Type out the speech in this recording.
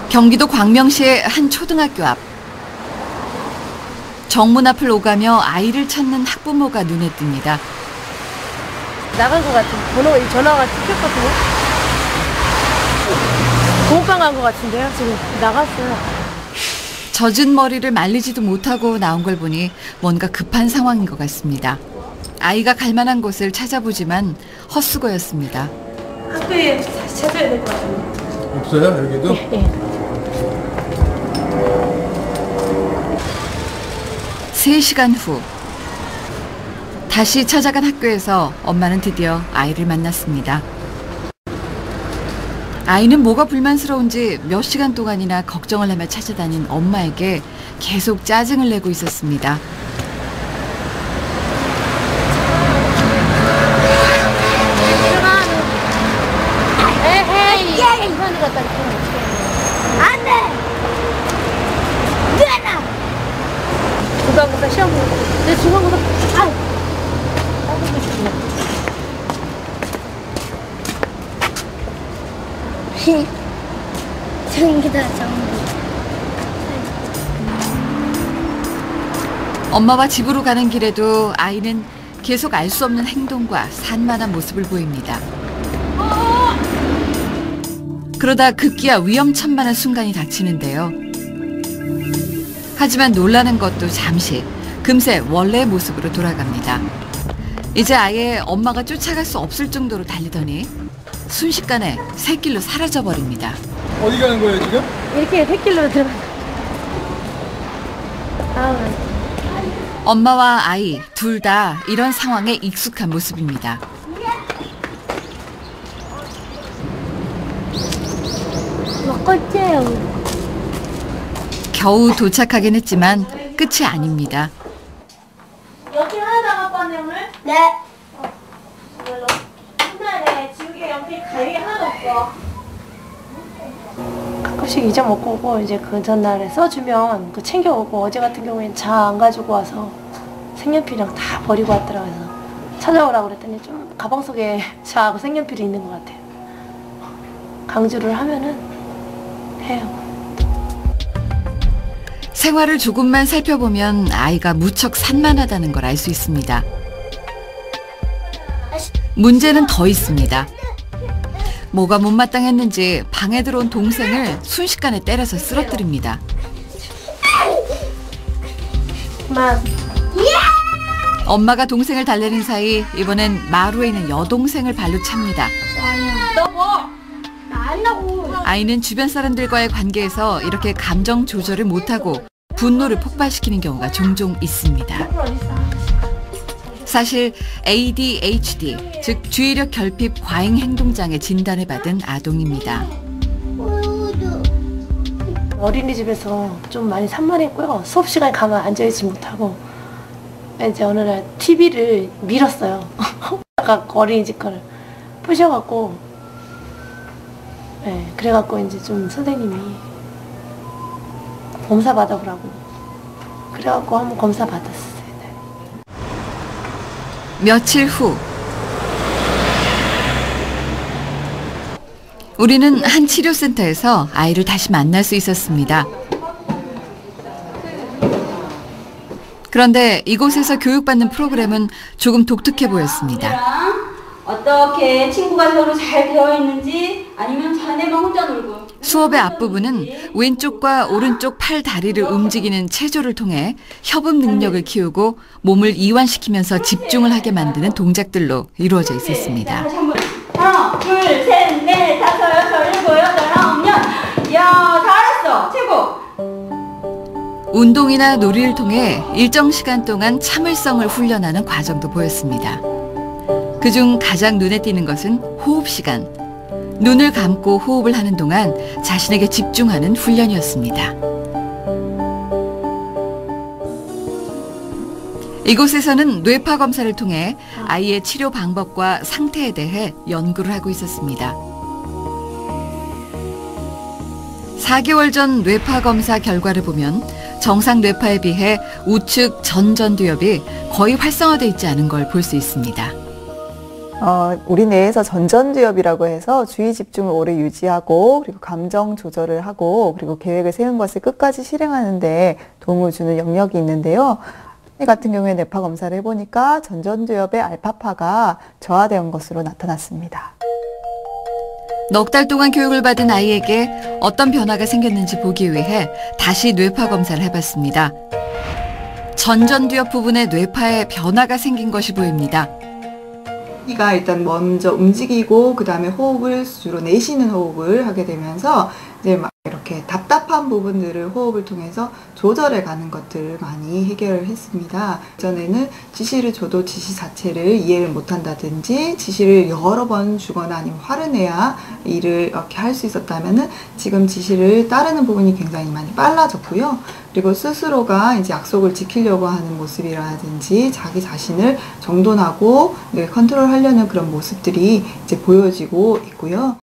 경기도 광명시의 한 초등학교 앞. 정문 앞을 오가며 아이를 찾는 학부모가 눈에 띕니다. 나간 것 같은 전화가 찍혔거든요. 공방 간 것 같은데요. 지금 나갔어요. 젖은 머리를 말리지도 못하고 나온 걸 보니 뭔가 급한 상황인 것 같습니다. 아이가 갈 만한 곳을 찾아보지만 헛수고였습니다. 학교에 다시 찾아야 될 것 같은데. 없어요? 여기도? 예. 3시간 후 다시 찾아간 학교에서 엄마는 드디어 아이를 만났습니다. 아이는 뭐가 불만스러운지 몇 시간 동안이나 걱정을 하며 찾아다닌 엄마에게 계속 짜증을 내고 있었습니다. 중간고사 시험 보고 내 중간고사 전기다 전기. 엄마와 집으로 가는 길에도 아이는 계속 알 수 없는 행동과 산만한 모습을 보입니다. 그러다 급기야 위험천만한 순간이 닥치는데요. 하지만 놀라는 것도 잠시, 금세 원래의 모습으로 돌아갑니다. 이제 아예 엄마가 쫓아갈 수 없을 정도로 달리더니 순식간에 새길로 사라져버립니다. 어디 가는 거예요 지금? 이렇게 새길로 들어가. 엄마와 아이 둘 다 이런 상황에 익숙한 모습입니다. 먹었지요. 겨우 도착하긴 했지만 끝이 아닙니다. 연필 하나 다 갖고 왔네 오늘? 네. 이걸로 옛날에 지우개 연필 가위가 하나도 없어. 가끔씩 잊어먹고 오고 이제 그 전날에 써주면 그 챙겨오고 어제 같은 경우에는 차 안 가지고 와서 색연필이랑 다 버리고 왔더라고요. 그래서 찾아오라고 그랬더니 좀 가방 속에 차하고 색연필이 있는 것 같아요. 강조를 하면은 해요. 생활을 조금만 살펴보면 아이가 무척 산만하다는 걸 알 수 있습니다. 문제는 더 있습니다. 뭐가 못마땅했는지 방에 들어온 동생을 순식간에 때려서 쓰러뜨립니다. 그만. 엄마가 동생을 달래는 사이 이번엔 마루에 있는 여동생을 발로 찹니다. 너 뭐? 나 안다고. 아이는 주변 사람들과의 관계에서 이렇게 감정 조절을 못하고 분노를 폭발시키는 경우가 종종 있습니다. 사실 ADHD, 즉 주의력 결핍 과잉 행동장애 진단을 받은 아동입니다. 어린이집에서 좀 많이 산만했고요. 수업 시간에 가만 앉아있지 못하고 이제 어느 날 TV를 밀었어요. 아까 어린이집 거를 부셔갖고, 네, 그래갖고 이제 좀 선생님이 검사 받아보라고 그래갖고 한번 검사 받았어요. 네. 며칠 후 우리는 한 치료센터에서 아이를 다시 만날 수 있었습니다. 그런데 이곳에서 교육받는 프로그램은 조금 독특해 보였습니다. 어떻게 친구가 서로 잘 되어 있는지 아니면 자네만 혼자 놀고. 수업의 앞부분은 왼쪽과 오른쪽 팔 다리를 움직이는 체조를 통해 협업 능력을 키우고 몸을 이완시키면서 집중을 하게 만드는 동작들로 이루어져 있었습니다. 다시 한번. 하나, 둘, 셋, 넷, 다섯, 여섯, 일곱, 여덟, 아홉, 열. 야, 잘했어. 최고. 운동이나 놀이를 통해 일정 시간 동안 참을성을 훈련하는 과정도 보였습니다. 그중 가장 눈에 띄는 것은 호흡 시간. 눈을 감고 호흡을 하는 동안 자신에게 집중하는 훈련이었습니다. 이곳에서는 뇌파 검사를 통해 아이의 치료 방법과 상태에 대해 연구를 하고 있었습니다. 4개월 전 뇌파 검사 결과를 보면 정상 뇌파에 비해 우측 전전두엽이 거의 활성화되어 있지 않은 걸 볼 수 있습니다. 우리 뇌에서 전전두엽이라고 해서 주의 집중을 오래 유지하고 그리고 감정 조절을 하고 그리고 계획을 세운 것을 끝까지 실행하는 데 도움을 주는 영역이 있는데요. 이 같은 경우에 뇌파 검사를 해보니까 전전두엽의 알파파가 저하된 것으로 나타났습니다. 넉 달 동안 교육을 받은 아이에게 어떤 변화가 생겼는지 보기 위해 다시 뇌파 검사를 해봤습니다. 전전두엽 부분의 뇌파에 변화가 생긴 것이 보입니다. 이가 일단 먼저 움직이고 그 다음에 호흡을 주로 내쉬는 호흡을 하게 되면서 이제 막 이렇게 답답한 부분들을 호흡을 통해서 조절해 가는 것들을 많이 해결을 했습니다. 전에는 지시를 줘도 지시 자체를 이해를 못한다든지 지시를 여러 번 주거나 아니면 화를 내야 일을 이렇게 할 수 있었다면은 지금 지시를 따르는 부분이 굉장히 많이 빨라졌고요. 그리고 스스로가 이제 약속을 지키려고 하는 모습이라든지 자기 자신을 정돈하고 컨트롤하려는 그런 모습들이 이제 보여지고 있고요.